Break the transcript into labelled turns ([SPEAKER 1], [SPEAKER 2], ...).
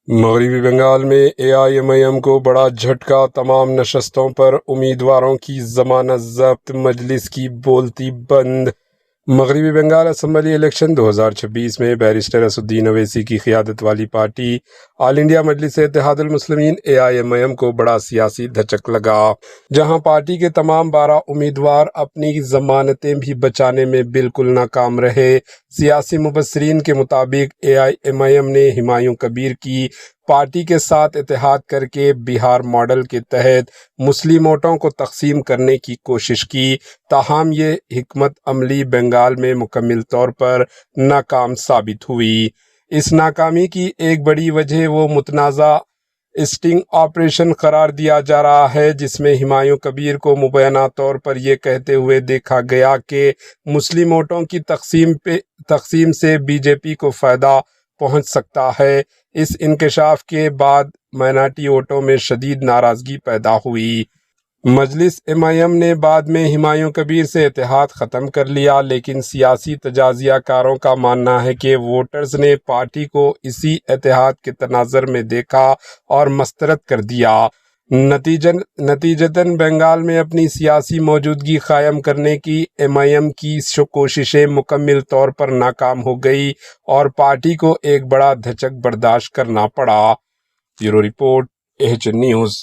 [SPEAKER 1] مغربی بنگال میں AIMIM کو بڑا جھٹکا، تمام نشستوں پر امیدواروں کی ضمانت ضبط، مجلس کی بولتی بند۔ مغربی بنگال اسمبلی الیکشن 2026 میں بیرسٹر اسد الدین اویسی کی قیادت والی پارٹی آل انڈیا مجلس اتحاد المسلمین AIMIM کو بڑا سیاسی دھچک لگا، جہاں پارٹی کے تمام 12 امیدوار اپنی ضمانتیں بھی بچانے میں بالکل ناکام رہے۔ سیاسی مبصرین کے مطابق AIMIM نے ہمایوں کبیر کی پارٹی کے ساتھ اتحاد کر کے بہار ماڈل کے تحت مسلم ووٹوں کو تقسیم کرنے کی کوشش کی، تاہم یہ حکمت عملی بنگال میں مکمل طور پر ناکام ثابت ہوئی۔ اس ناکامی کی ایک بڑی وجہ وہ متنازع اسٹنگ آپریشن قرار دیا جا رہا ہے، جس میں ہمایوں کبیر کو مبینہ طور پر یہ کہتے ہوئے دیکھا گیا کہ مسلم ووٹوں کی تقسیم سے BJP کو فائدہ پہنچ سکتا ہے۔ اس انکشاف کے بعد مائنارٹی ووٹوں میں شدید ناراضگی پیدا ہوئی۔ مجلس MIM نے بعد میں ہمایوں کبیر سے اتحاد ختم کر لیا، لیکن سیاسی تجزیہ کاروں کا ماننا ہے کہ ووٹرز نے پارٹی کو اسی اتحاد کے تناظر میں دیکھا اور مسترد کر دیا۔ نتیجتاً بنگال میں اپنی سیاسی موجودگی قائم کرنے کی MIM کی کوششیں مکمل طور پر ناکام ہو گئی اور پارٹی کو ایک بڑا دھچک برداشت کرنا پڑا۔ Bureau report AHN news.